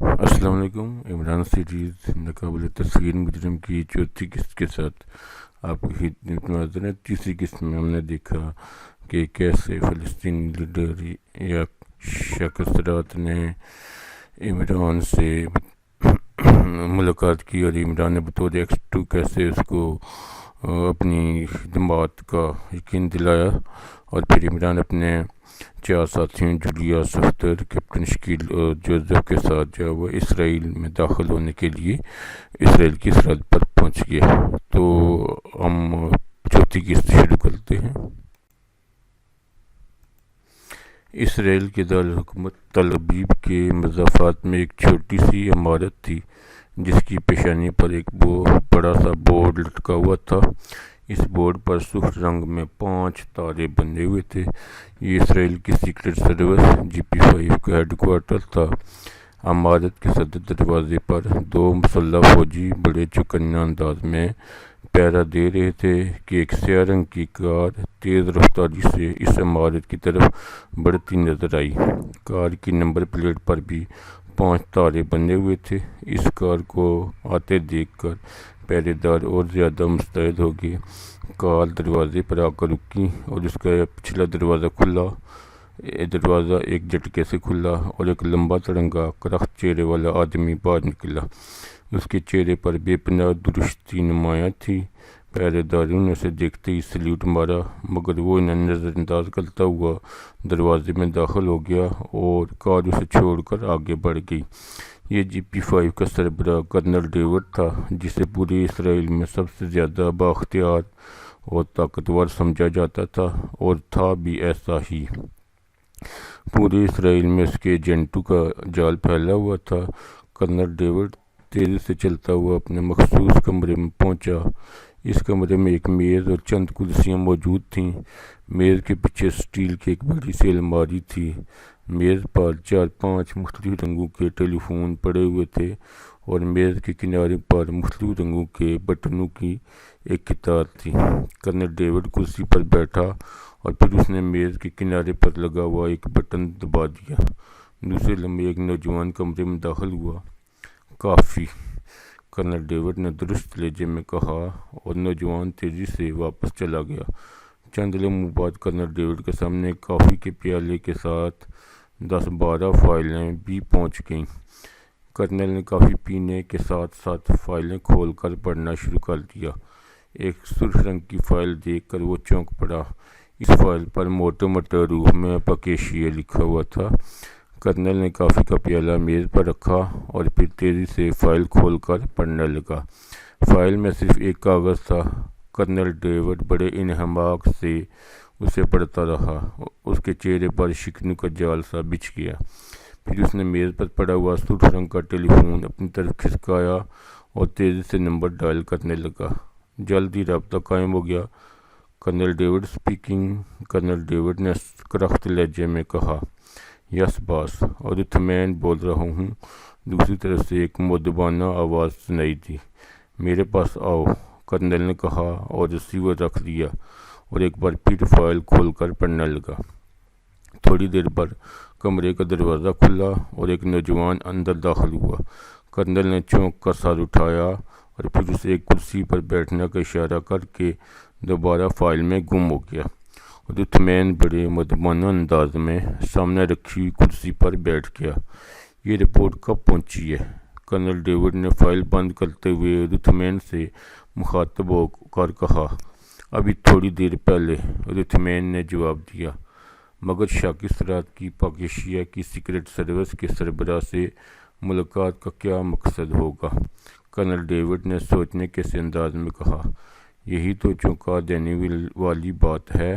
السلام علیکم۔ عمران سیریز ناقابل تصویر مجرم کی چوتھی قسط کے ساتھ آپ کی خدمت میں حاضر ہے۔ تیسری قسط میں ہم نے دیکھا کہ کیسے فلسطینی لیڈر یا شاکسترات نے عمران سے ملاقات کی اور عمران نے بطور X2 کیسے اس کو اپنی خدمات کا یقین دلایا، اور پھر عمران اپنے 4 ساتھیوں جولیا، صفدر، کیپٹن شکیل اور جوزف کے ساتھ جو وہ اسرائیل میں داخل ہونے کے لیے اسرائیل کی سرحد پر پہنچ گئے۔ تو ہم چوتھی قسط شروع کرتے ہیں۔ اسرائیل کے دارالحکومت تل ابیب کے مضافات میں ایک چھوٹی سی عمارت تھی جس کی پیشانی پر ایک بڑا سا بورڈ لٹکا ہوا تھا۔ اس بورڈ پر سرخ رنگ میں 5 تارے بنے ہوئے تھے۔ یہ اسرائیل کی سیکرٹ سروس GP5 کا ہیڈ کوارٹر تھا۔ عمارت کے صدر دروازے پر 2 مسلح فوجی بڑے چوکنا انداز میں پہرا دے رہے تھے کہ ایک سیاہ رنگ کی کار تیز رفتاری سے اس عمارت کی طرف بڑھتی نظر آئی۔ کار کی نمبر پلیٹ پر بھی 5 تارے بنے ہوئے تھے۔ اس کار کو آتے دیکھ کر پہرے دار اور زیادہ مستعد ہو گئے۔ کار دروازے پر آ کر رکی اور اس کا پچھلا دروازہ کھلا۔ دروازہ ایک جھٹکے سے کھلا اور ایک لمبا تڑنگا کرخت چہرے والا آدمی باہر نکلا۔ اس کے چہرے پر بے پناہ درستی نمایاں تھی۔ پہرے داروں نے اسے دیکھتے ہی سلیوٹ مارا، مگر وہ انہیں نظر انداز کرتا ہوا دروازے میں داخل ہو گیا اور کار اسے چھوڑ کر آگے بڑھ گئی۔ یہ GP5 کا سربراہ کرنل ڈیوڈ تھا، جسے پورے اسرائیل میں سب سے زیادہ بااختیار اور طاقتور سمجھا جاتا تھا، اور تھا بھی ایسا ہی۔ پورے اسرائیل میں اس کے ایجنٹوں کا جال پھیلا ہوا تھا۔ کرنل ڈیوڈ تیزی سے چلتا ہوا اپنے مخصوص کمرے میں پہنچا۔ اس کمرے میں ایک میز اور چند کرسیاں موجود تھیں۔ میز کے پیچھے سٹیل کی ایک بڑی سی الماری تھی۔ میز پر 4-5 مختلف رنگوں کے ٹیلی فون پڑے ہوئے تھے، اور میز کے کنارے پر مختلف رنگوں کے بٹنوں کی ایک قطار تھی۔ کرنل ڈیوڈ کرسی پر بیٹھا اور پھر اس نے میز کے کنارے پر لگا ہوا ایک بٹن دبا دیا۔ دوسرے لمحے ایک نوجوان کمرے میں داخل ہوا۔ کافی، کرنل ڈیوڈ نے درست لہجے میں کہا، اور نوجوان تیزی سے واپس چلا گیا۔ چند لمحوں بعد کرنل ڈیوڈ کے سامنے کافی کے پیالے کے ساتھ 10-12 فائلیں بھی پہنچ گئیں۔ کرنل نے کافی پینے کے ساتھ ساتھ فائلیں کھول کر پڑھنا شروع کر دیا۔ ایک سرخ رنگ کی فائل دیکھ کر وہ چونک پڑا۔ اس فائل پر موٹے موٹے حروف میں پاکیشیہ لکھا ہوا تھا۔ کرنل نے کافی کا پیالہ میز پر رکھا اور پھر تیزی سے فائل کھول کر پڑھنے لگا۔ فائل میں صرف ایک کاغذ تھا۔ کرنل ڈیوڈ بڑے انہماک سے اسے پڑھتا رہا۔ اس کے چہرے پر شکنوں کا جال سا بچھ گیا۔ پھر اس نے میز پر پڑا ہوا سرخ رنگ کا ٹیلی فون اپنی طرف کھسکایا اور تیزی سے نمبر ڈائل کرنے لگا۔ جلد ہی رابطہ قائم ہو گیا۔ Colonel David speaking, colonel David نے کرخت لہجے میں کہا۔ یس باس، رتھمین بول رہا ہوں۔ دوسری طرف سے ایک مؤدبانہ آواز سنائی دی۔ میرے پاس آؤ، کرنل نے کہا اور ریسیور رکھ دیا اور ایک بار پھر فائل کھول کر پڑھنے لگا۔ تھوڑی دیر پر کمرے کا دروازہ کھلا اور ایک نوجوان اندر داخل ہوا۔ کرنل نے چونک کر سر اٹھایا اور پھر اسے ایک کرسی پر بیٹھنے کا اشارہ کر کے دوبارہ فائل میں گم ہو گیا۔ رتھمین بڑے مؤدبانہ انداز میں سامنے رکھی ہوئی کرسی پر بیٹھ گیا۔ یہ رپورٹ کب پہنچی ہے؟ کرنل ڈیوڈ نے فائل بند کرتے ہوئے رتھمین سے مخاطب ہو کر کہا۔ ابھی تھوڑی دیر پہلے، رتھمین نے جواب دیا۔ مگر شاکسترات کی پاکیشیہ کی سیکرٹ سروس کے سربراہ سے ملاقات کا کیا مقصد ہوگا؟ کرنل ڈیوڈ نے سوچنے کے سے انداز میں کہا۔ یہی تو چونکا دینے والی بات ہے،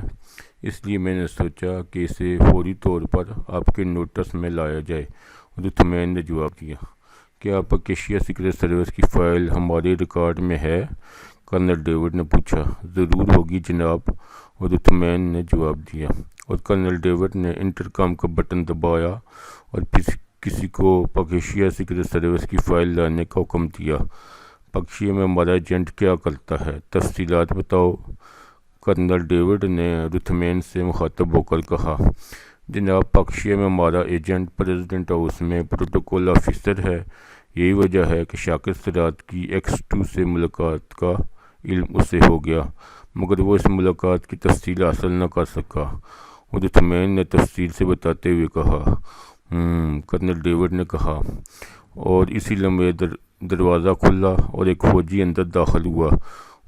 اس لیے میں نے سوچا کہ اسے فوری طور پر آپ کے نوٹس میں لایا جائے، رتھمین نے جواب دیا۔ کیا پاکیشیہ سیکرٹ سروس کی فائل ہمارے ریکارڈ میں ہے؟ کرنل ڈیوڈ نے پوچھا۔ ضرور ہوگی جناب، رتھمین نے جواب دیا، اور کرنل ڈیوڈ نے انٹرکام کا بٹن دبایا اور پھر کسی کو پاکیشیہ سیکرٹ سروس کی فائل لانے کا حکم دیا۔ پاکیشیہ میں ہمارا ایجنٹ کیا کرتا ہے؟ تفصیلات بتاؤ، کرنل ڈیوڈ نے رتھمین سے مخاطب ہو کر کہا۔ جناب پاکشیا میں ہمارا ایجنٹ پریزیڈنٹ ہاؤس میں پروٹوکول آفیسر ہے، یہی وجہ ہے کہ شاکر سرات کی X2 سے ملاقات کا علم اسے ہو گیا، مگر وہ اس ملاقات کی تفصیل حاصل نہ کر سکا۔ ادھمین نے تفصیل سے بتاتے ہوئے کہا۔ کرنل ڈیوڈ نے کہا، اور اسی لمحے دروازہ کھلا اور ایک فوجی اندر داخل ہوا۔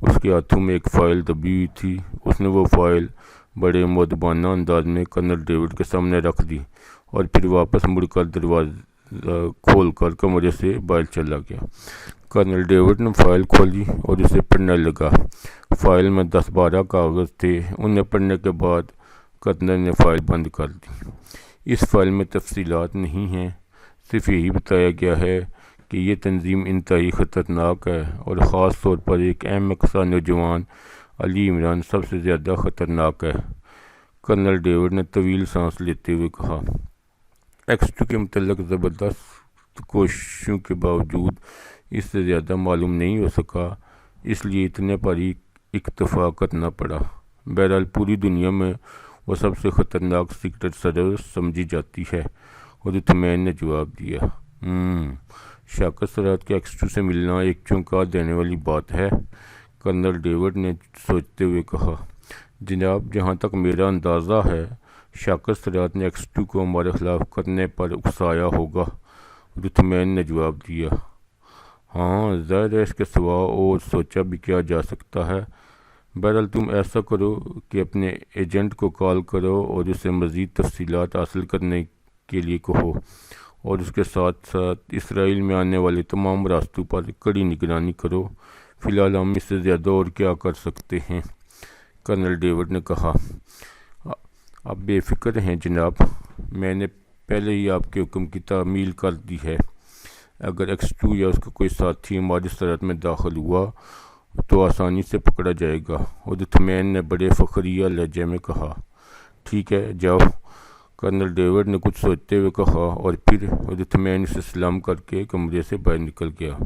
اس کے ہاتھوں میں ایک فائل دبی ہوئی تھی۔ اس نے وہ فائل بڑے مؤدبانہ انداز میں کرنل ڈیوڈ کے سامنے رکھ دی اور پھر واپس مڑ کر دروازہ کھول کر کمرے سے باہر چلا گیا۔ کرنل ڈیوڈ نے فائل کھولی اور اسے پڑھنے لگا۔ فائل میں 10-12 کاغذ تھے۔ انہیں پڑھنے کے بعد کرنل نے فائل بند کر دی۔ اس فائل میں تفصیلات نہیں ہیں، صرف یہی بتایا گیا ہے کہ یہ تنظیم انتہائی خطرناک ہے اور خاص طور پر ایک احمق سا نوجوان علی عمران سب سے زیادہ خطرناک ہے۔ کرنل ڈیوڈ نے طویل سانس لیتے ہوئے کہا، X2 کے متعلق زبردست کوششوں کے باوجود اس سے زیادہ معلوم نہیں ہو سکا، اس لیے اتنے پر ہی اکتفا کرنا پڑا۔ بہرحال پوری دنیا میں وہ سب سے خطرناک سیکرٹ سروس سمجھی جاتی ہے۔ ادھمین نے جواب دیا۔ شاکر سرات کے X2 سے ملنا ایک چونکا دینے والی بات ہے، کرنل ڈیوڈ نے سوچتے ہوئے کہا۔ جناب جہاں تک میرا اندازہ ہے شاکر سرات نے X2 کو ہمارے خلاف کرنے پر اکسایا ہوگا، ادھمین نے جواب دیا۔ ہاں ظاہر ہے، اس کے سوا اور سوچا بھی کیا جا سکتا ہے۔ بہرحال تم ایسا کرو کہ اپنے ایجنٹ کو کال کرو اور اسے مزید تفصیلات حاصل کرنے کے لیے کہو، اور اس کے ساتھ ساتھ اسرائیل میں آنے والے تمام راستوں پر کڑی نگرانی کرو۔ فی الحال ہم اس سے زیادہ اور کیا کر سکتے ہیں؟ کرنل ڈیوڈ نے کہا۔ آپ بے فکر ہیں جناب، میں نے پہلے ہی آپ کے حکم کی تعمیل کر دی ہے۔ اگر X2 یا اس کا کوئی ساتھی ہماری سرحد میں داخل ہوا تو آسانی سے پکڑا جائے گا، ادھمین نے بڑے فخریہ لہجے میں کہا۔ ٹھیک ہے، جاؤ، کرنل ڈیوڈ نے کچھ سوچتے ہوئے کہا، اور پھر ادھمین اسے سلام کر کے کمرے سے باہر نکل گیا۔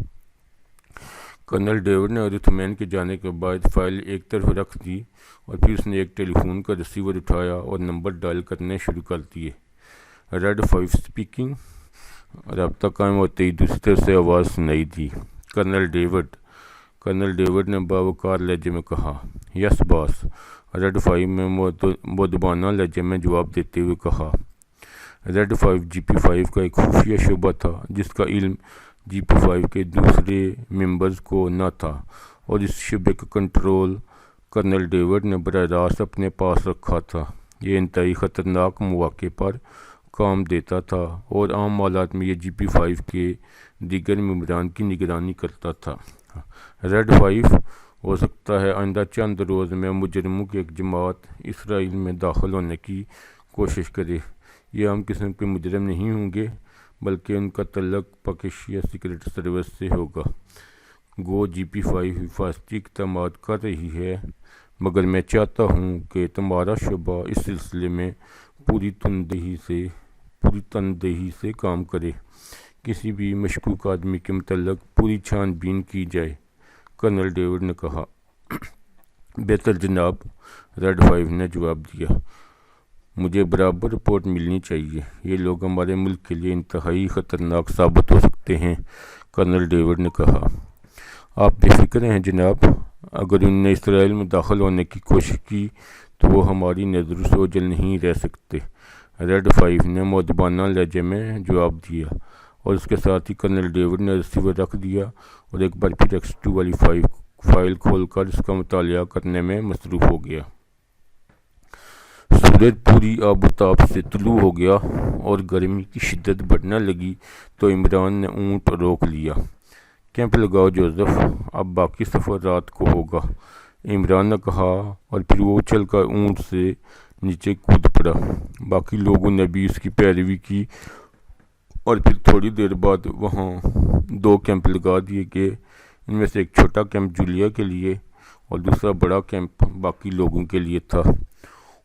کرنل ڈیوڈ نے ادھمین کے جانے کے بعد فائل ایک طرف رکھ دی اور پھر اس نے ایک ٹیلی فون کا ریسیور اٹھایا اور نمبر ڈائل کرنے شروع کر دیے۔ Red 5 speaking. رابطہ قائم ہوتے ہی دوسری طرف سے آواز سنائی دی۔ کرنل ڈیوڈ نے باوقار لہجے میں کہا۔ یس باس، ریڈ 5 میں مؤدبانہ لہجے میں جواب دیتے ہوئے کہا۔ ریڈ 5 GP5 کا ایک خفیہ شعبہ تھا جس کا علم GP5 کے دوسرے ممبرز کو نہ تھا، اور اس شعبے کا کنٹرول کرنل ڈیوڈ نے براہ راست اپنے پاس رکھا تھا۔ یہ انتہائی خطرناک مواقع پر کام دیتا تھا اور عام حالات میں یہ GP5 کے دیگر ممبران کی نگرانی کرتا تھا۔ ریڈ 5 ہو سکتا ہے آئندہ چند روز میں مجرموں کی ایک جماعت اسرائیل میں داخل ہونے کی کوشش کرے۔ یہ عام قسم کے مجرم نہیں ہوں گے، بلکہ ان کا تعلق پاکشیا سیکرٹ سروس سے ہوگا۔ گو GP5 حفاظتی اقدامات کر رہی ہے، مگر میں چاہتا ہوں کہ تمہارا شعبہ اس سلسلے میں پوری تندہی سے کام کرے۔ کسی بھی مشکوک آدمی کے متعلق پوری چھان بین کی جائے، کرنل ڈیوڈ نے کہا۔ بہتر جناب، ریڈ 5 نے جواب دیا۔ مجھے برابر رپورٹ ملنی چاہیے۔ یہ لوگ ہمارے ملک کے لیے انتہائی خطرناک ثابت ہو سکتے ہیں، کرنل ڈیوڈ نے کہا۔ آپ بے فکر ہیں جناب، اگر انہوں نے اسرائیل میں داخل ہونے کی کوشش کی تو وہ ہماری نظروں سے اوجھل نہیں رہ سکتے، ریڈ 5 نے مؤدبانہ لہجے میں جواب دیا، اور اس کے ساتھ ہی کرنل ڈیوڈ نے ریسیور رکھ دیا اور ایک بار پھر X2 والی فائل کھول کر اس کا مطالعہ کرنے میں مصروف ہو گیا۔ سورج پوری آب و تاب سے طلوع ہو گیا اور گرمی کی شدت بڑھنے لگی تو عمران نے اونٹ روک لیا۔ کیمپ لگاؤ جوزف، اب باقی سفر رات کو ہوگا، عمران نے کہا، اور پھر وہ اچھل کر اونٹ سے نیچے کود پڑا۔ باقی لوگوں نے بھی اس کی پیروی کی اور پھر تھوڑی دیر بعد وہاں 2 کیمپ لگا دیے گئے۔ ان میں سے ایک چھوٹا کیمپ جولیا کے لیے اور دوسرا بڑا کیمپ باقی لوگوں کے لیے تھا۔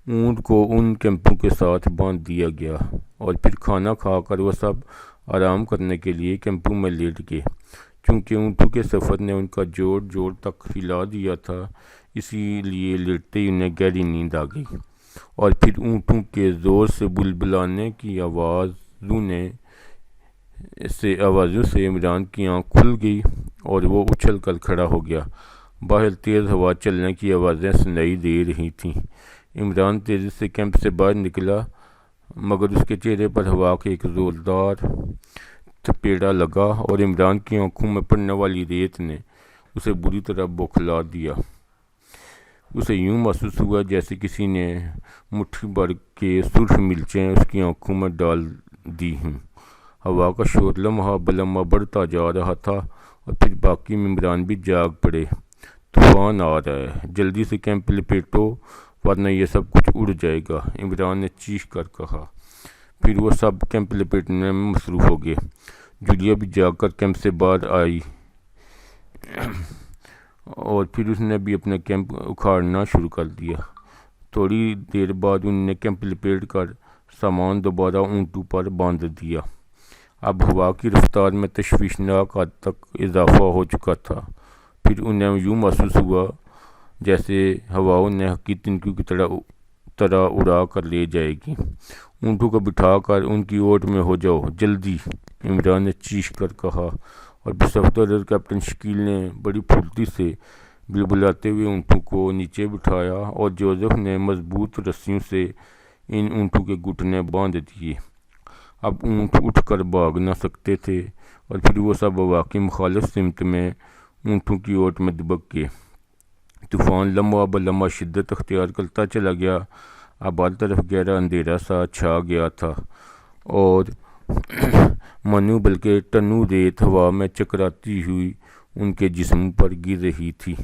اونٹ کو ان کیمپوں کے ساتھ باندھ دیا گیا اور پھر کھانا کھا کر وہ سب آرام کرنے کے لیے کیمپوں میں لیٹ گئے۔ چونکہ اونٹوں کے سفر نے ان کا جوڑ تک ہلا دیا تھا، اسی لیے لیٹتے ہی انہیں گہری نیند آ گئی۔ اور پھر اونٹوں کے زور سے بلبلانے کی آوازوں سے عمران کی آنکھ کھل گئی اور وہ اچھل کر کھڑا ہو گیا۔ باہر تیز ہوا چلنے کی آوازیں سنائی دے رہی تھیں۔ عمران تیزی سے کیمپ سے باہر نکلا، مگر اس کے چہرے پر ہوا کا ایک زوردار تھپیڑا لگا اور عمران کی آنکھوں میں پڑنے والی ریت نے اسے بری طرح بوکھلا دیا۔ اسے یوں محسوس ہوا جیسے کسی نے مٹھی بھر کے سرخ مرچیں اس کی آنکھوں میں ڈال دی ہوں۔ ہوا کا شور لمحہ بلمحہ بڑھتا جا رہا تھا اور پھر باقی ممبران بھی جاگ پڑے۔ طوفان آ رہا ہے، جلدی سے کیمپ لپیٹو ورنہ یہ سب کچھ اڑ جائے گا، عمران نے چیخ کر کہا۔ پھر وہ سب کیمپ لپیٹنے میں مصروف ہو گئے۔ جولیا بھی جاگ کر کیمپ سے باہر آئی اور پھر اس نے بھی اپنا کیمپ اکھاڑنا شروع کر دیا۔ تھوڑی دیر بعد انہوں نے کیمپ لپیٹ کر سامان دوبارہ اونٹوں پر باندھ دیا۔ اب ہوا کی رفتار میں تشویشناک حد تک اضافہ ہو چکا تھا۔ پھر انہیں یوں محسوس ہوا جیسے ہوا انہیں حقیقی تنکیوں کی طرح اڑا کر لے جائے گی۔ اونٹوں کو بٹھا کر ان کی اوٹ میں ہو جاؤ، جلدی، عمران نے چیخ کر کہا، اور پھر صفدر کیپٹن شکیل نے بڑی پھرتی سے بلبلاتے ہوئے اونٹوں کو نیچے بٹھایا اور جوزف نے مضبوط رسیوں سے ان اونٹوں کے گھٹنے باندھ دیے۔ اب اونٹ اٹھ کر بھاگ نہ سکتے تھے اور پھر وہ سب واقعی مخالف سمت میں اونٹوں کی اوٹ میں دبک گئے۔ طوفان لمحہ بلمحہ شدت اختیار کرتا چلا گیا۔ اب ہر طرف گہرا اندھیرا سا چھا گیا تھا اور منو بلکہ ٹنوں ریت ہوا میں چکراتی ہوئی ان کے جسم پر گر رہی تھی۔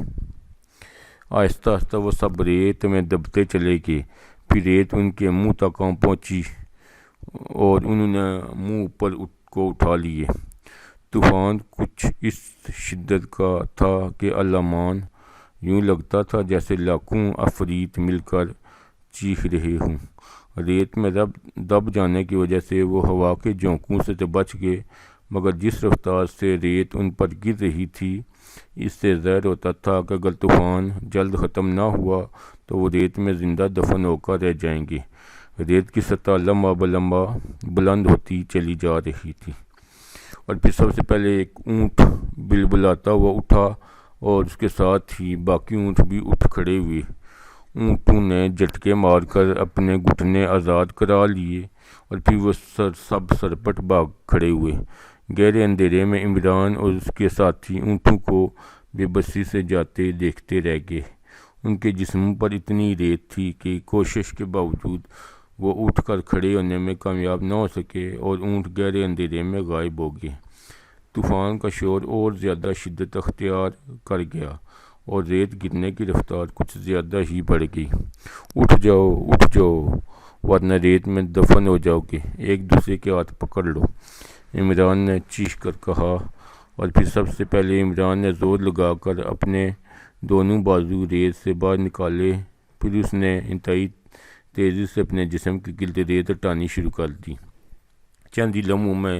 آہستہ آہستہ وہ سب ریت میں دبتے چلے گئے۔ پھر ریت ان کے منہ تک آ پہنچی اور انہوں نے منہ اوپر کو اٹھا لیے۔ طوفان کچھ اس شدت کا تھا کہ علامان یوں لگتا تھا جیسے لاکھوں عفریت مل کر چیخ رہے ہوں۔ ریت میں دب جانے کی وجہ سے وہ ہوا کے جھونکوں سے تو بچ گئے، مگر جس رفتار سے ریت ان پر گر رہی تھی اس سے ظاہر ہوتا تھا کہ اگر طوفان جلد ختم نہ ہوا تو وہ ریت میں زندہ دفن ہو کر رہ جائیں گے۔ ریت کی سطح لمحہ بلمحہ بلند ہوتی چلی جا رہی تھی اور پھر سب سے پہلے ایک اونٹ بلبلاتا ہوا اٹھا اور اس کے ساتھ ہی باقی اونٹ بھی اٹھ کھڑے ہوئے۔ اونٹوں نے جھٹکے مار کر اپنے گھٹنے آزاد کرا لیے اور پھر وہ سب سرپٹ بھاگ کھڑے ہوئے۔ گہرے اندھیرے میں عمران اور اس کے ساتھی اونٹوں کو بے بسی سے جاتے دیکھتے رہ گئے۔ ان کے جسموں پر اتنی ریت تھی کہ کوشش کے باوجود وہ اٹھ کر کھڑے ہونے میں کامیاب نہ ہو سکے اور اونٹ گہرے اندھیرے میں غائب ہو گئے۔ طوفان کا شور اور زیادہ شدت اختیار کر گیا اور ریت گرنے کی رفتار کچھ زیادہ ہی بڑھ گئی۔ اٹھ جاؤ ورنہ ریت میں دفن ہو جاؤ گے، ایک دوسرے کے ہاتھ پکڑ لو، عمران نے چیخ کر کہا اور پھر سب سے پہلے عمران نے زور لگا کر اپنے دونوں بازو ریت سے باہر نکالے۔ پھر اس نے انتہائی تیزی سے اپنے جسم کے گرد ریت ہٹانی شروع کر دی۔ چند ہی لمحوں میں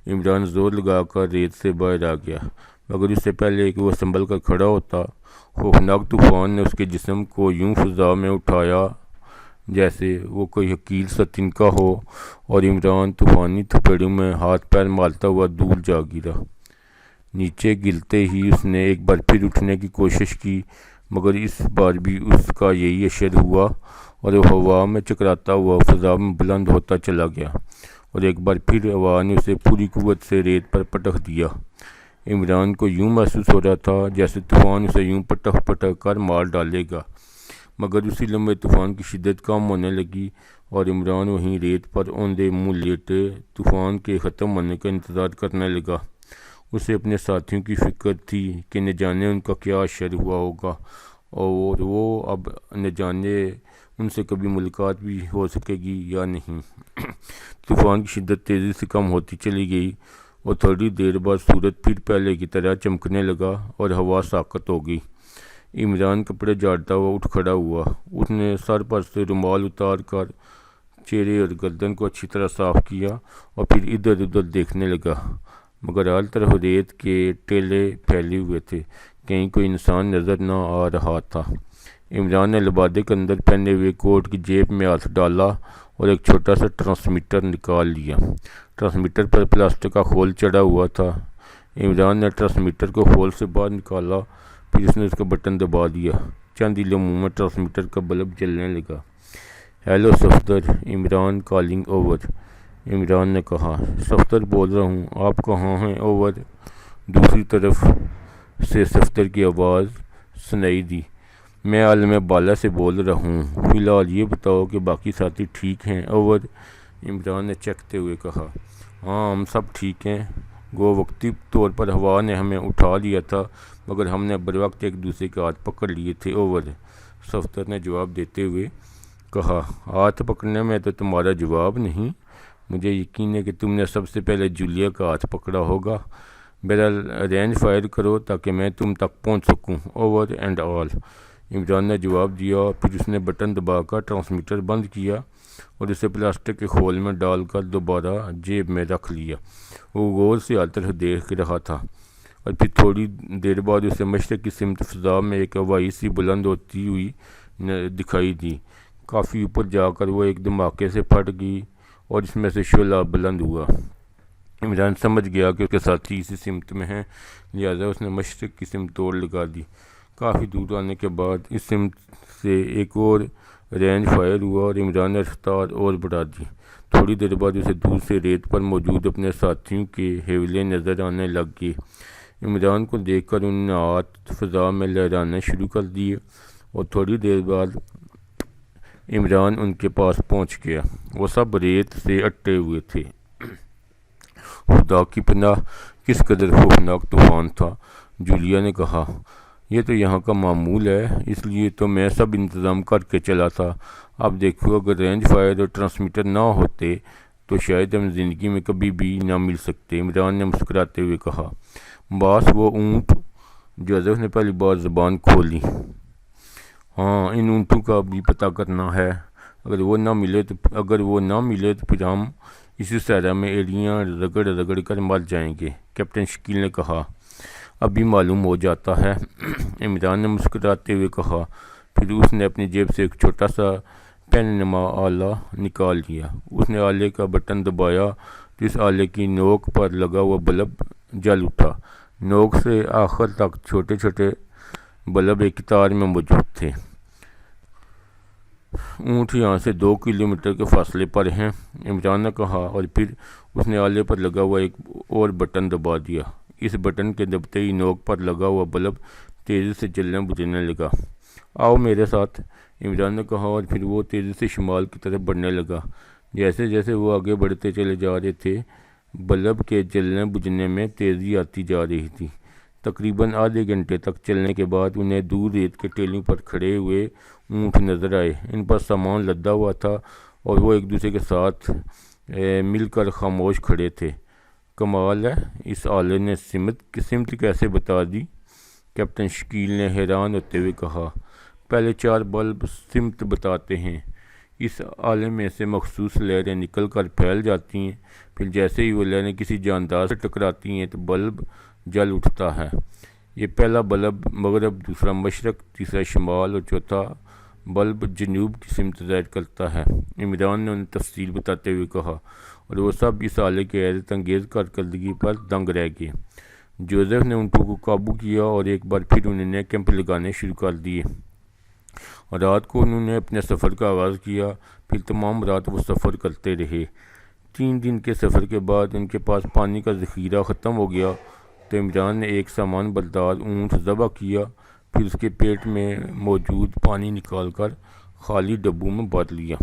عمران زور لگا کر ریت سے باہر آ گیا، مگر اس سے پہلے کہ وہ سنبھل کر کھڑا ہوتا، خوفناک طوفان نے اس کے جسم کو یوں فضا میں اٹھایا جیسے وہ کوئی حقیر سا تنکا ہو اور عمران طوفانی تھپیڑوں میں ہاتھ پیر مارتا ہوا دور جا گرا۔ نیچے گرتے ہی اس نے ایک بار پھر اٹھنے کی کوشش کی، مگر اس بار بھی اس کا یہی اشر ہوا اور وہ ہوا میں چکراتا ہوا فضا میں بلند ہوتا چلا گیا اور ایک بار پھر ہوا نے اسے پوری قوت سے ریت پر پٹخ دیا۔ عمران کو یوں محسوس ہو رہا تھا جیسے طوفان اسے یوں پٹخ کر مار ڈالے گا، مگر اسی لمحے طوفان کی شدت کم ہونے لگی اور عمران وہیں ریت پر اوندے منہ لیٹے طوفان کے ختم ہونے کا انتظار کرنے لگا۔ اسے اپنے ساتھیوں کی فکر تھی کہ نہ جانے ان کا کیا اشر ہوا ہوگا اور وہ اب نہ جانے ان سے کبھی ملاقات بھی ہو سکے گی یا نہیں۔ طوفان کی شدت تیزی سے کم ہوتی چلی گئی اور تھوڑی دیر بعد سورج پھر پہلے کی طرح چمکنے لگا اور ہوا ساکت ہو گئی۔ عمران کپڑے جھاڑتا ہوا اٹھ کھڑا ہوا۔ اس نے سر پر سے رومال اتار کر چہرے اور گردن کو اچھی طرح صاف کیا اور پھر ادھر ادھر دیکھنے لگا، مگر ہر طرف ریت کے ٹیلے پھیلے ہوئے تھے، کہیں کوئی انسان نظر نہ آ رہا تھا۔ عمران نے لبادے کے اندر پہنے ہوئے کوٹ کی جیب میں ہاتھ ڈالا اور ایک چھوٹا سا ٹرانسمیٹر نکال لیا۔ ٹرانسمیٹر پر پلاسٹک کا خول چڑھا ہوا تھا۔ عمران نے ٹرانسمیٹر کو خول سے باہر نکالا، پھر اس نے اس کا بٹن دبا دیا۔ چند ہی لمحوں میں ٹرانسمیٹر کا بلب جلنے لگا۔ Hello Safdar, Imran calling over, Imran نے کہا۔ صفدر بول رہا ہوں، آپ کہاں ہیں؟ اوور۔ دوسری طرف سے صفدر کی آواز سنائی دی۔ میں عالم بالا سے بول رہا ہوں، فی الحال یہ بتاؤ کہ باقی ساتھی ٹھیک ہیں؟ اوور، عمران نے چکھتے ہوئے کہا۔ ہاں، ہم سب ٹھیک ہیں۔ گو وقتی طور پر ہوا نے ہمیں اٹھا لیا تھا، مگر ہم نے بروقت ایک دوسرے کے ہاتھ پکڑ لیے تھے۔ اوور، صفدر نے جواب دیتے ہوئے کہا۔ ہاتھ پکڑنے میں تو تمہارا جواب نہیں، مجھے یقین ہے کہ تم نے سب سے پہلے جولیا کا ہاتھ پکڑا ہوگا۔ بہرحال رینج فائر کرو تاکہ میں تم تک پہنچ سکوں۔ اوور اینڈ آل، عمران نے جواب دیا، اور پھر اس نے بٹن دبا کر ٹرانسمیٹر بند کیا اور اسے پلاسٹک کے خول میں ڈال کر دوبارہ جیب میں رکھ لیا۔ وہ غور سے ہر طرف دیکھ رہا تھا، اور پھر تھوڑی دیر بعد اسے مشرق کی سمت فضا میں ایک ہوائی سی بلند ہوتی ہوئی دکھائی دی۔ کافی اوپر جا کر وہ ایک دھماکے سے پھٹ گئی اور اس میں سے شعلہ بلند ہوا۔ عمران سمجھ گیا کہ اس کے ساتھی اسی سمت میں ہیں، لہٰذا اس نے مشرق کی سمت دوڑ لگا دی۔ کافی دور آنے کے بعد اس سمت سے ایک اور رینج فائر ہوا اور عمران نے رفتار اور بڑھا دی۔ تھوڑی دیر بعد اسے دور سے ریت پر موجود اپنے ساتھیوں کے حوالے نظر آنے لگ گئے۔ عمران کو دیکھ کر انہوں نے ہاتھ فضا میں لہرانے شروع کر دیے اور تھوڑی دیر بعد عمران ان کے پاس پہنچ گیا۔ وہ سب ریت سے اٹے ہوئے تھے۔ خدا کی پناہ، کس قدر خوفناک طوفان تھا، جولیا نے کہا۔ یہ تو یہاں کا معمول ہے، اس لیے تو میں سب انتظام کر کے چلا تھا۔ اب دیکھو، اگر رینج فائر اور ٹرانسمیٹر نہ ہوتے تو شاید ہم زندگی میں کبھی بھی نہ مل سکتے، عمران نے مسکراتے ہوئے کہا۔ باس، وہ اونٹ، جوزف نے پہلی بار زبان کھولی۔ ہاں، ان اونٹوں کا بھی پتہ کرنا ہے۔ اگر وہ نہ ملے تو پھر ہم اسی صحرا میں ایڑیاں رگڑ رگڑ کر مر جائیں گے، کیپٹن شکیل نے کہا۔ ابھی معلوم ہو جاتا ہے، عمران نے مسکراتے ہوئے کہا۔ پھر اس نے اپنی جیب سے ایک چھوٹا سا پین نما آلہ نکال لیا۔ اس نے آلے کا بٹن دبایا تو اس آلے کی نوک پر لگا ہوا بلب جل اٹھا۔ نوک سے آخر تک چھوٹے چھوٹے بلب ایک قطار میں موجود تھے۔ اونٹ یہاں سے 2 کلومیٹر کے فاصلے پر ہیں، عمران نے کہا، اور پھر اس نے آلے پر لگا ہوا ایک اور بٹن دبا دیا۔ اس بٹن کے دبتے ہی نوک پر لگا ہوا بلب تیزی سے جلنے بجھنے لگا۔ آؤ میرے ساتھ، عمران نے کہا، اور پھر وہ تیزی سے شمال کی طرف بڑھنے لگا۔ جیسے جیسے وہ آگے بڑھتے چلے جا رہے تھے، بلب کے جلنے بجھنے میں تیزی آتی جا رہی تھی۔ تقریباً آدھے گھنٹے تک چلنے کے بعد انہیں دور ریت کے ٹیلوں پر کھڑے ہوئے اونٹ نظر آئے۔ ان پر سامان لدا ہوا تھا اور وہ ایک دوسرے کے ساتھ مل کر خاموش کھڑے تھے۔ کمال ہے، اس آلے نے سمت کیسے بتا دی، کیپٹن شکیل نے حیران ہوتے ہوئے کہا۔ پہلے 4 بلب سمت بتاتے ہیں، اس آلے میں سے مخصوص لہریں نکل کر پھیل جاتی ہیں، پھر جیسے ہی وہ لہریں کسی جاندار سے ٹکراتی ہیں تو بلب جل اٹھتا ہے۔ یہ پہلا بلب مغرب، دوسرا مشرق، تیسرا شمال اور چوتھا بلب جنوب کی سمت ظاہر کرتا ہے، عمران نے انہیں تفصیل بتاتے ہوئے کہا، اور وہ سب اس آلے کے حیرت انگیز کارکردگی پر دنگ رہ گئے۔ جوزف نے اونٹوں کو قابو کیا اور ایک بار پھر انہوں نے کیمپ لگانے شروع کر دیے۔ رات کو انہوں نے اپنے سفر کا آغاز کیا، پھر تمام رات وہ سفر کرتے رہے۔ 3 دن کے سفر کے بعد ان کے پاس پانی کا ذخیرہ ختم ہو گیا تو عمران نے ایک سامان بردار اونٹ ذبح کیا، پھر اس کے پیٹ میں موجود پانی نکال کر خالی ڈبوں میں بھر لیا۔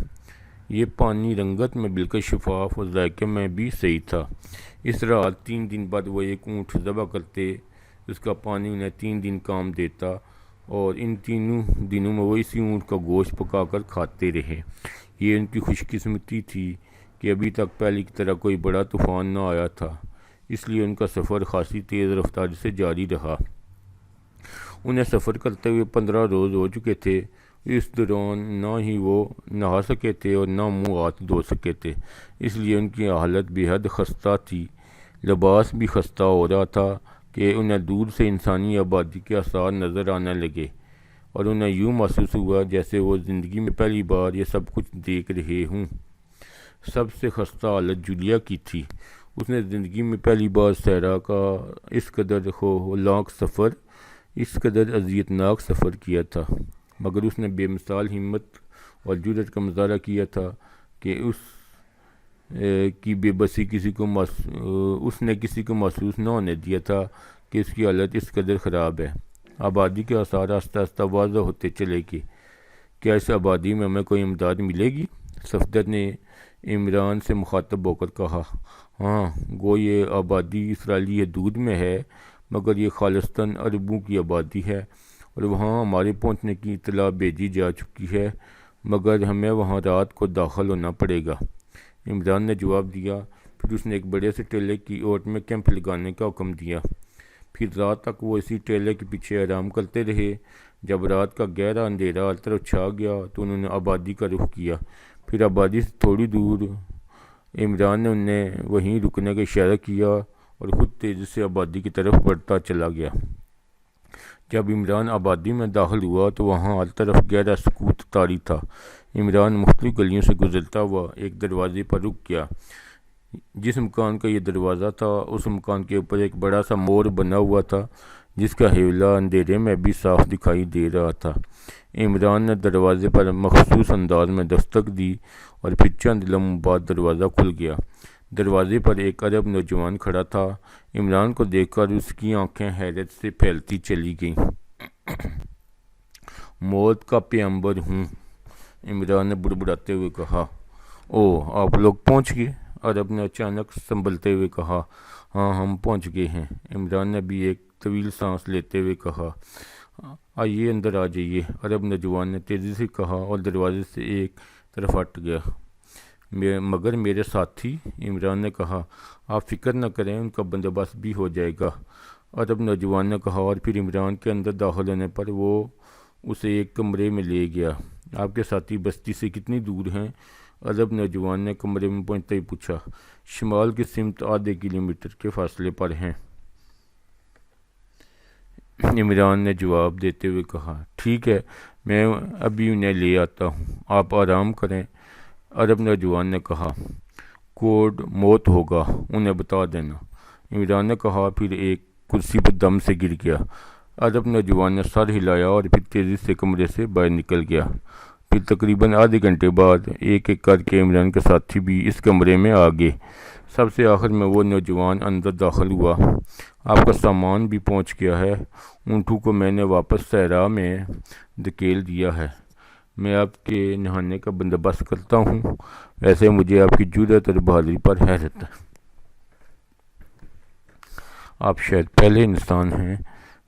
یہ پانی رنگت میں بالکل شفاف اور ذائقے میں بھی صحیح تھا۔ اس طرح 3 دن بعد وہ ایک اونٹ ذبح کرتے، اس کا پانی انہیں 3 دن کام دیتا، اور ان 3 دنوں میں وہ اسی اونٹ کا گوشت پکا کر کھاتے رہے۔ یہ ان کی خوش قسمتی تھی کہ ابھی تک پہلے کی طرح کوئی بڑا طوفان نہ آیا تھا، اس لیے ان کا سفر خاصی تیز رفتاری سے جاری رہا۔ انہیں سفر کرتے ہوئے 15 روز ہو چکے تھے۔ اس دوران نہ ہی وہ نہا سکے تھے اور نہ منہ ہاتھ دھو سکے تھے، اس لیے ان کی حالت بے حد خستہ تھی۔ لباس بھی خستہ ہو رہا تھا کہ انہیں دور سے انسانی آبادی کے آثار نظر آنے لگے۔ اور انہیں یوں محسوس ہوا جیسے وہ زندگی میں پہلی بار یہ سب کچھ دیکھ رہے ہوں۔ سب سے خستہ حالت جولیا کی تھی۔ اس نے زندگی میں پہلی بار صحرا کا اس قدر ہولناک سفر، اس قدر اذیتناک سفر کیا تھا، مگر اس نے بے مثال ہمت اور جرأت کا مظاہرہ کیا تھا کہ اس کی بے بسی اس نے کسی کو محسوس نہ ہونے دیا تھا کہ اس کی حالت اس قدر خراب ہے۔ آبادی کے آثار آہستہ آہستہ واضح ہوتے چلے گئے۔ کیا اس آبادی میں ہمیں کوئی امداد ملے گی؟ صفدر نے عمران سے مخاطب ہو کر کہا۔ ہاں، گو یہ آبادی اسرائیلی حدود میں ہے، مگر یہ خالصتاً عربوں کی آبادی ہے اور وہاں ہمارے پہنچنے کی اطلاع بھیجی جا چکی ہے، مگر ہمیں وہاں رات کو داخل ہونا پڑے گا۔ عمران نے جواب دیا۔ پھر اس نے ایک بڑے سے ٹیلے کی اوٹ میں کیمپ لگانے کا حکم دیا۔ پھر رات تک وہ اسی ٹیلے کے پیچھے آرام کرتے رہے۔ جب رات کا گہرا اندھیرا ہر طرف چھا گیا تو انہوں نے آبادی کا رخ کیا۔ پھر آبادی سے تھوڑی دور عمران نے انہیں وہیں رکنے کا اشارہ کیا اور خود تیزی سے آبادی کی طرف بڑھتا چلا گیا۔ جب عمران آبادی میں داخل ہوا تو وہاں ہر طرف گہرا سکوت طاری تھا۔ عمران مختلف گلیوں سے گزرتا ہوا ایک دروازے پر رک گیا۔ جس مکان کا یہ دروازہ تھا اس مکان کے اوپر ایک بڑا سا مور بنا ہوا تھا جس کا حوالہ اندھیرے میں بھی صاف دکھائی دے رہا تھا۔ عمران نے دروازے پر مخصوص انداز میں دستک دی اور پھر چند لمحوں بعد دروازہ کھل گیا۔ دروازے پر ایک عرب نوجوان کھڑا تھا۔ عمران کو دیکھ کر اس کی آنکھیں حیرت سے پھیلتی چلی گئیں۔ موت کا پیغمبر ہوں، عمران نے بڑبڑاتے ہوئے کہا۔ او، آپ لوگ پہنچ گئے؟ عرب نے اچانک سنبھلتے ہوئے کہا۔ ہاں، ہم پہنچ گئے ہیں، عمران نے بھی ایک طویل سانس لیتے ہوئے کہا۔ آئیے اندر آ جائیے، عرب نوجوان نے تیزی سے کہا اور دروازے سے ایک طرف ہٹ گیا۔ مگر میرے ساتھی، عمران نے کہا۔ آپ فکر نہ کریں، ان کا بندوبست بھی ہو جائے گا، عرب نوجوان نے کہا، اور پھر عمران کے اندر داخل ہونے پر وہ اسے ایک کمرے میں لے گیا۔ آپ کے ساتھی بستی سے کتنی دور ہیں؟ عرب نوجوان نے کمرے میں پہنچتے ہی پوچھا۔ شمال کی سمت آدھے کلومیٹر کے فاصلے پر ہیں، عمران نے جواب دیتے ہوئے کہا۔ ٹھیک ہے، میں ابھی انہیں لے آتا ہوں، آپ آرام کریں، عرب نوجوان نے کہا۔ کوڈ موت ہوگا، انہیں بتا دینا، عمران نے کہا، پھر ایک کرسی پر دم سے گر گیا۔ عرب نوجوان نے سر ہلایا اور پھر تیزی سے کمرے سے باہر نکل گیا۔ پھر تقریباً آدھے گھنٹے بعد ایک ایک کر کے عمران کے ساتھی بھی اس کمرے میں آ گئے۔ سب سے آخر میں وہ نوجوان اندر داخل ہوا۔ آپ کا سامان بھی پہنچ گیا ہے، اونٹوں کو میں نے واپس صحرا میں دھکیل دیا ہے، میں آپ کے نہانے کا بندوبست کرتا ہوں، ویسے مجھے آپ کی جرأت اور بہادری پر حیرت ہے۔ آپ شاید پہلے انسان ہیں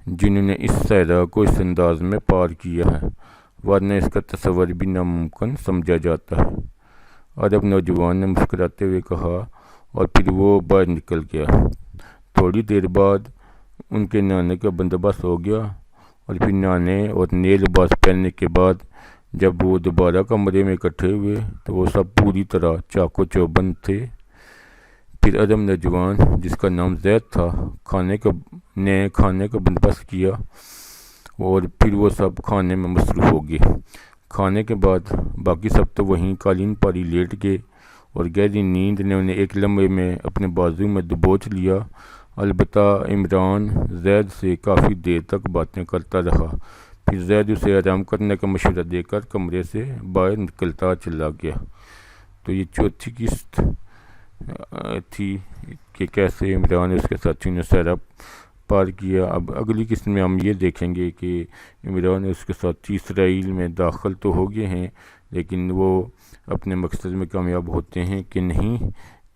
جنہوں نے اس صحرا کو اس انداز میں پار کیا ہے، ورنہ اس کا تصور بھی ناممکن سمجھا جاتا ہے، عرب نوجوان نے مسکراتے ہوئے کہا، اور پھر وہ باہر نکل گیا۔ تھوڑی دیر بعد ان کے نہانے کا بندوبست ہو گیا اور پھر نہانے اور نئے لباس پہننے کے بعد جب وہ دوبارہ کمرے میں اکٹھے ہوئے تو وہ سب پوری طرح چاق و چوبند تھے۔ پھر عرب نوجوان، جس کا نام زید تھا، نے کھانے کا بندوبست کیا اور پھر وہ سب کھانے میں مصروف ہو گئے۔ کھانے کے بعد باقی سب تو وہیں قالین پر ہی لیٹ گئے اور گہری نیند نے انہیں ایک لمحے میں اپنے بازو میں دبوچ لیا۔ البتہ عمران زید سے کافی دیر تک باتیں کرتا رہا، پھر زید اسے آرام کرنے کا مشورہ دے کر کمرے سے باہر نکلتا چلا گیا۔ تو یہ چوتھی قسط تھی کہ کیسے عمران اور اس کے ساتھیوں نے صحرا پار کیا۔ اب اگلی قسط میں ہم یہ دیکھیں گے کہ عمران اور اس کے ساتھی اسرائیل میں داخل تو ہو گئے ہیں، لیکن وہ اپنے مقصد میں کامیاب ہوتے ہیں کہ نہیں۔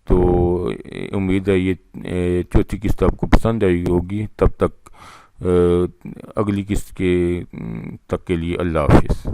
تو امید ہے یہ چوتھی قسط آپ کو پسند آئی ہوگی۔ تب تک اگلی قسط تک کے لیے اللہ حافظ۔